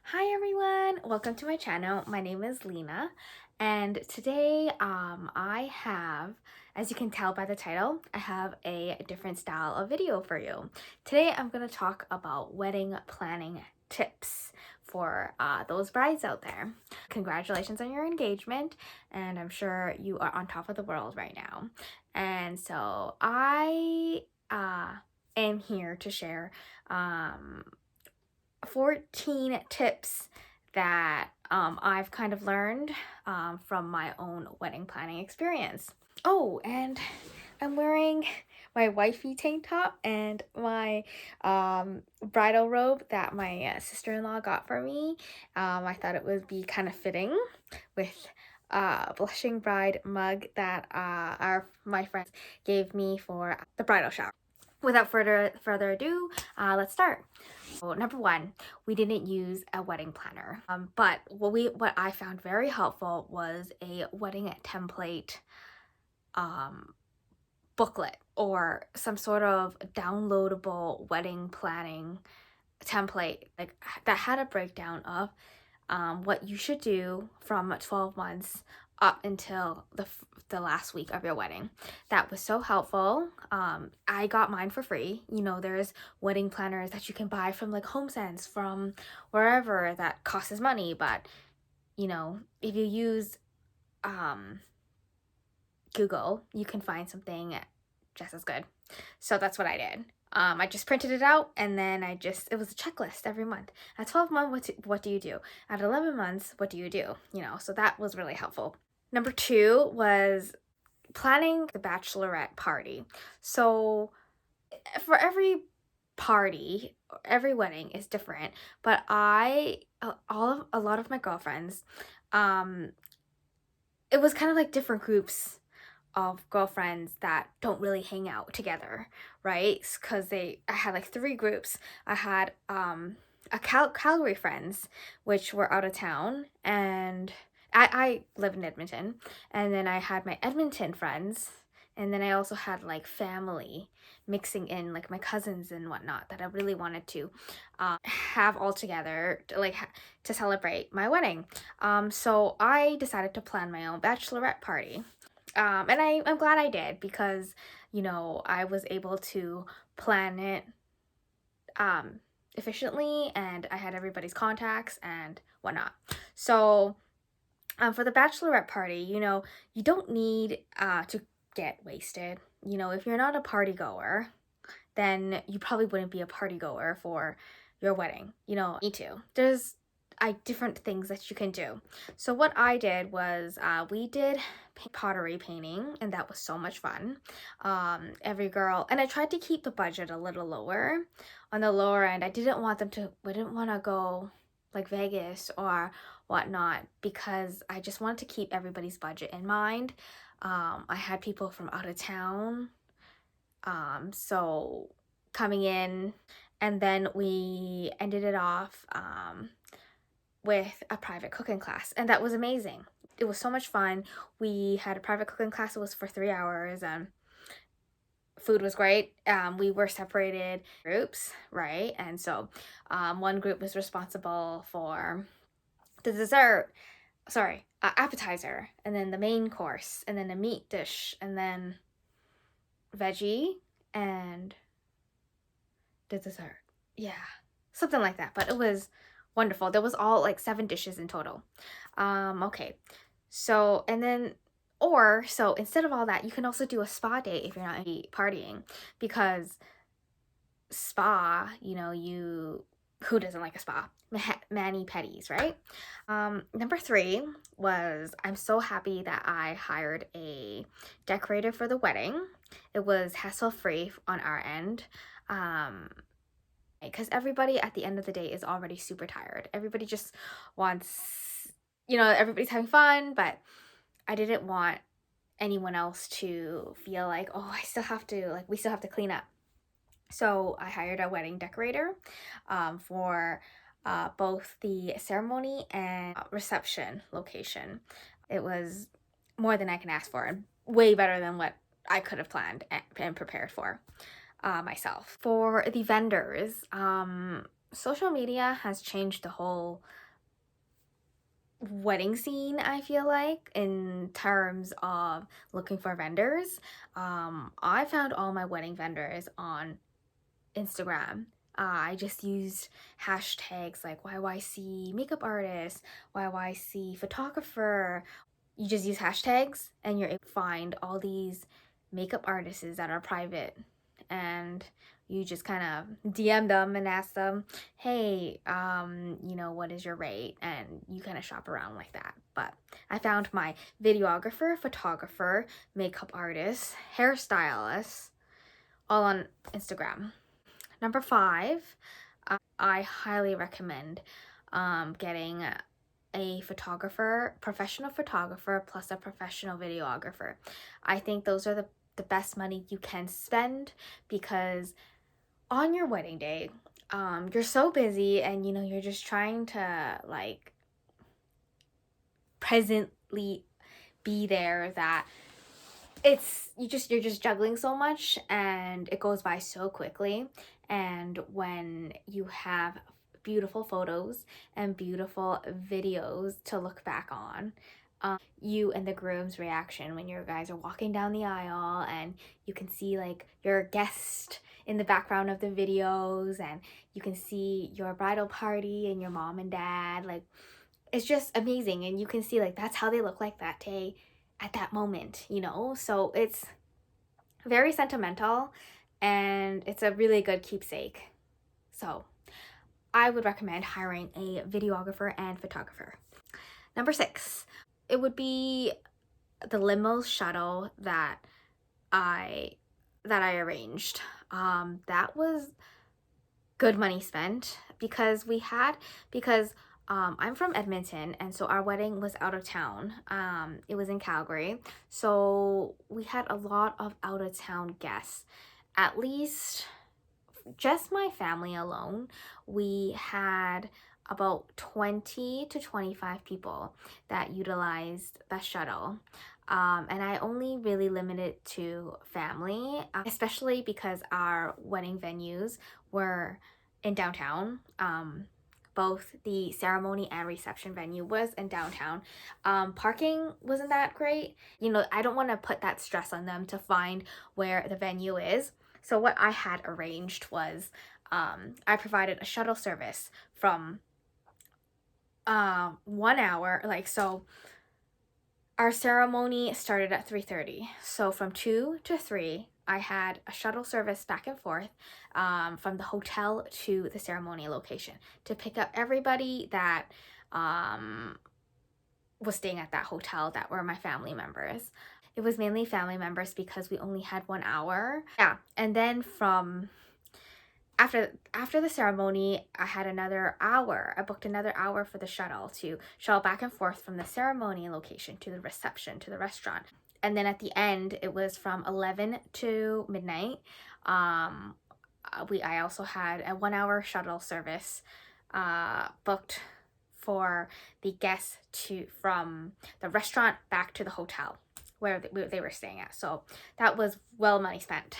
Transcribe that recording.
Hi everyone, welcome to my channel. My name is Lena, and today I have, as you can tell by the title, I have a different style of video for you. Today I'm going to talk about wedding planning tips for those brides out there. Congratulations on your engagement, and I'm sure you are on top of the world right now. And so I am here to share 14 tips that I've kind of learned from my own wedding planning experience. Oh, and I'm wearing my wifey tank top and my bridal robe that my sister-in-law got for me. I thought it would be kind of fitting with blushing bride mug that my friends gave me for the bridal shower. Without further ado, let's start. So number one, we didn't use a wedding planner, but what I found very helpful was a wedding template booklet or some sort of downloadable wedding planning template like that had a breakdown of what you should do from 12 months up until the last week of your wedding. That was so helpful. I got mine for free. You know, there's wedding planners that you can buy from like HomeSense, from wherever, that costs money, but you know, if you use Google, you can find something just as good. So that's what I did. I just printed it out, and then it was a checklist every month. At 12 months, what do you do? At 11 months, what do you do? You know, so that was really helpful. Number two was planning the bachelorette party. So for every party, every wedding is different, but a lot of my girlfriends, it was kind of like different groups of girlfriends that don't really hang out together, right? Because I had like three groups. I had Calgary friends, which were out of town, and I live in Edmonton, and then I had my Edmonton friends, and then I also had like family mixing in, like my cousins and whatnot, that I really wanted to have all together to celebrate my wedding. So I decided to plan my own bachelorette party. And I'm glad I did, because, you know, I was able to plan it efficiently, and I had everybody's contacts and whatnot. So for the bachelorette party, you know, you don't need to get wasted. You know, if you're not a party goer, then you probably wouldn't be a party goer for your wedding. You know, me too. There's different things that you can do. So what I did was we did pottery painting, and that was so much fun. Every girl, and I tried to keep the budget a little lower, on the lower end. I didn't want to go like Vegas or whatnot, because I just wanted to keep everybody's budget in mind. I had people from out of town, so coming in, and then we ended it off with a private cooking class, and that was amazing. It was so much fun. We had a private cooking class. It was for 3 hours, and food was great. We were separated groups, right? And so one group was responsible for the dessert, sorry, appetizer, and then the main course, and then a meat dish, and then veggie, and the dessert. Yeah, something like that. But it was wonderful. There was all like 7 dishes in total. Okay. So, and then, so instead of all that, you can also do a spa day if you're not partying, because spa, you know, who doesn't like a spa? Mani pedis, right? Number 3 was, I'm so happy that I hired a decorator for the wedding. It was hassle-free on our end. Because everybody at the end of the day is already super tired. Everybody just wants, you know, everybody's having fun, but I didn't want anyone else to feel like, oh, we still have to clean up. So I hired a wedding decorator for both the ceremony and reception location. It was more than I can ask for, and way better than what I could have planned and prepared for myself. For the vendors, Social media has changed the whole wedding scene, I feel like, in terms of looking for vendors. I found all my wedding vendors on Instagram. I just used hashtags like YYC makeup artist, YYC photographer. You just use hashtags and you're able to find all these makeup artists that are private, and you just kind of DM them and ask them, hey, what is your rate? And you kind of shop around like that. But I found my videographer, photographer, makeup artist, hairstylist, all on Instagram. Number 5, I highly recommend getting a photographer, professional photographer, plus a professional videographer. I think those are the best money you can spend, because on your wedding day, you're so busy and you're just trying to like presently be there, that you're just juggling so much and it goes by so quickly. And when you have beautiful photos and beautiful videos to look back on, you and the groom's reaction when your guys are walking down the aisle and you can see like your guest in the background of the videos, and you can see your bridal party and your mom and dad, like it's just amazing. And you can see like that's how they look like that day at that moment, so it's very sentimental and it's a really good keepsake. So I would recommend hiring a videographer and photographer. Number 6, it would be the limo shuttle that I arranged. That was good money spent, because I'm from Edmonton, and so our wedding was out of town. It was in Calgary, so we had a lot of out of town guests. At least just my family alone, we had about 20 to 25 people that utilized the shuttle. And I only really limited to family, especially because our wedding venues were in downtown. Both the ceremony and reception venue was in downtown. Parking wasn't that great. I don't want to put that stress on them to find where the venue is. So what I had arranged was I provided a shuttle service from 1 hour. So our ceremony started at 3:30. So from 2 to 3, I had a shuttle service back and forth from the hotel to the ceremony location to pick up everybody that was staying at that hotel that were my family members. It was mainly family members because we only had 1 hour. Yeah, and then from after the ceremony, I had another hour. I booked another hour for the shuttle to shuttle back and forth from the ceremony location to the reception to the restaurant. And then at the end, it was from 11 to midnight. I also had a 1 hour shuttle service booked for the guests from the restaurant back to the hotel where they were staying at. So that was well money spent.